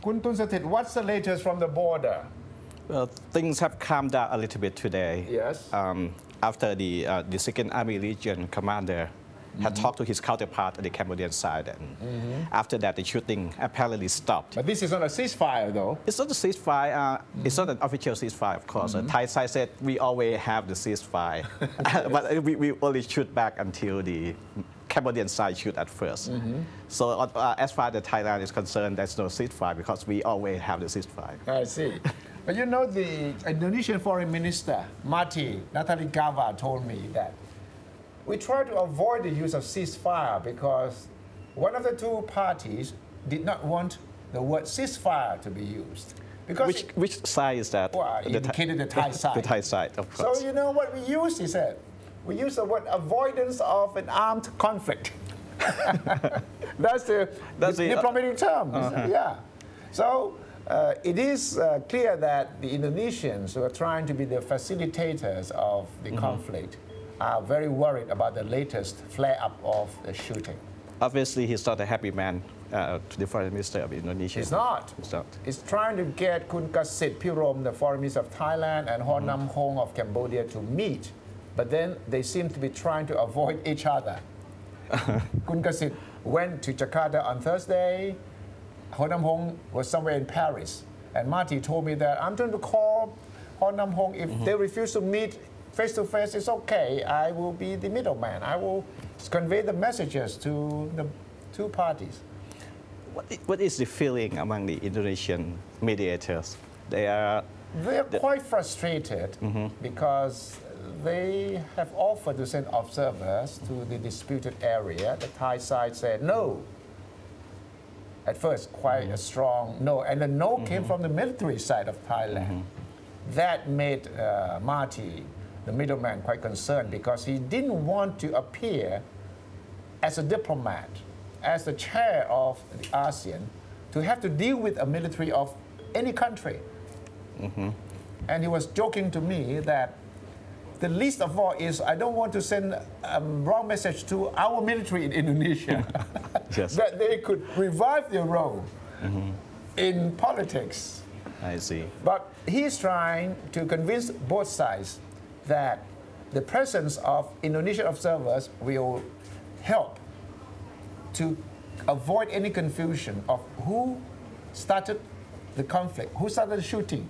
Kun Tunsatit, what's the latest from the border? Well, things have calmed down a little bit today. Yes. After the Second Army Region commander had talked to his counterpart on the Cambodian side, and after that, the shooting apparently stopped. But this is not a ceasefire, though. It's not a ceasefire. It's not an official ceasefire, of course. The Thai side said we always have the ceasefire, but we only shoot back until the Cambodian side shoot at first. So as far as Thailand is concerned, there's no ceasefire because we always have the ceasefire. I see. But you know, the Indonesian Foreign Minister, Mati Natalegawa, told me that we try to avoid the use of ceasefire because one of the two parties did not want the word ceasefire to be used. Because which side is that? Well, indicated the Thai side. The Thai side, of course. So you know what we use, he said? We use the word avoidance of an armed conflict. That's the diplomatic term. Yeah. So it is clear that the Indonesians who are trying to be the facilitators of the conflict are very worried about the latest flare-up of the shooting. Obviously, he's not a happy man, the Foreign Minister of Indonesia. He's not. He's not. He's trying to get Kun Kasit Pirom, the Foreign Minister of Thailand, and Hon Nam Hong of Cambodia to meet. But then they seem to be trying to avoid each other. Kun Kasit went to Jakarta on Thursday. Hon Nam Hong was somewhere in Paris. And Marty told me that I'm going to call Hon Nam Hong. If they refuse to meet face to face, it's okay. I will be the middleman. I will convey the messages to the two parties. What is the feeling among the Indonesian mediators? They are quite frustrated because they have offered to send observers to the disputed area. The Thai side said no. At first, quite a strong no. And the no came from the military side of Thailand. That made Marty, the middleman, quite concerned because he didn't want to appear as a diplomat, as the chair of the ASEAN, to have to deal with a military of any country. And he was joking to me that the least of all is I don't want to send a wrong message to our military in Indonesia that they could revive their role in politics. I see. But he's trying to convince both sides that the presence of Indonesian observers will help to avoid any confusion of who started the conflict, who started the shooting.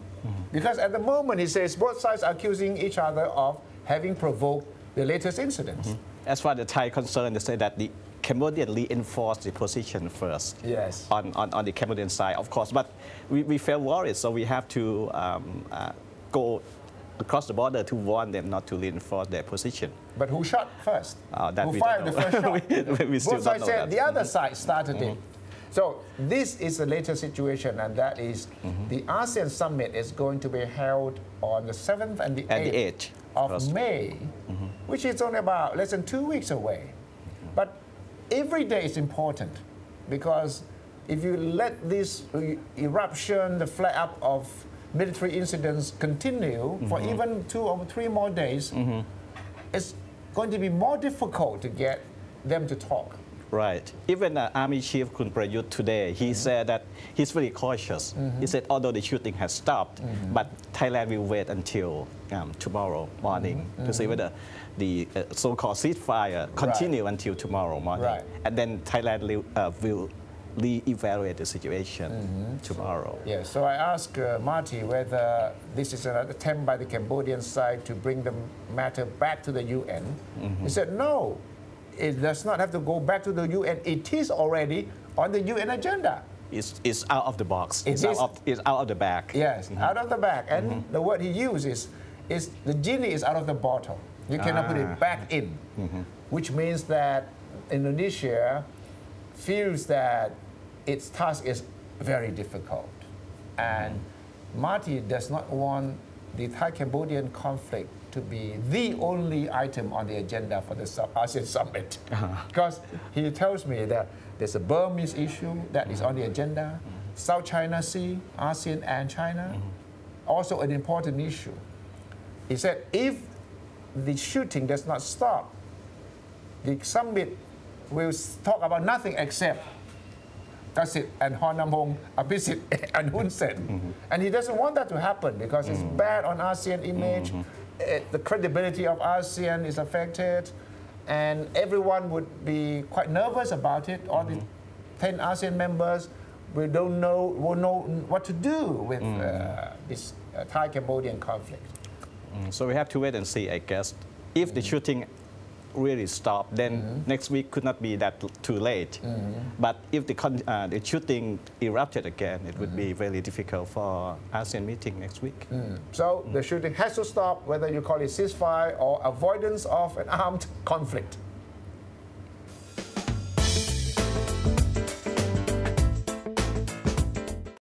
Because at the moment, he says, both sides are accusing each other of having provoked the latest incidents. As far as the Thai concerned, they say that the Cambodian reinforced the position first on the Cambodian side, of course. But we felt worried, so we have to go across the border to warn them not to reinforce their position. But who shot first? Who fired the first shot? we still both sides said that. The other side started it. So this is the latest situation, and that is the ASEAN summit is going to be held on the 7th and the 8th of May, which is only about less than 2 weeks away. But every day is important because if you let this eruption, the flare-up of military incidents continue for even 2 or 3 more days, it's going to be more difficult to get them to talk. Right. Even Army Chief Kun Prayut today, he said that he's very cautious. He said although the shooting has stopped, but Thailand will wait until tomorrow morning to see whether the so-called ceasefire continue until tomorrow morning. And then Thailand will re-evaluate the situation tomorrow. Yes, so I asked Marty whether this is an attempt by the Cambodian side to bring the matter back to the UN. He said no. It does not have to go back to the UN. It is already on the UN agenda. It's out of the box. It's out of the bag. Yes, out of the bag. And the word he uses is the genie is out of the bottle. You cannot put it back in, which means that Indonesia feels that its task is very difficult. And Marty does not want the Thai-Cambodian conflict to be the only item on the agenda for the ASEAN summit. Because he tells me that there's a Burmese issue that is on the agenda, South China Sea, ASEAN and China, also an important issue. He said if the shooting does not stop, the summit will talk about nothing except Kasit and Hornamhong Apisit and Hun Sen. And he doesn't want that to happen because it's bad on ASEAN image. The credibility of ASEAN is affected, and everyone would be quite nervous about it. All the 10 ASEAN members will know what to do with this Thai-Cambodian conflict. So we have to wait and see, I guess. If the shooting really stopped, then next week could not be that too late. But if the shooting erupted again, it would be very difficult for ASEAN meeting next week. So the shooting has to stop, whether you call it ceasefire or avoidance of an armed conflict.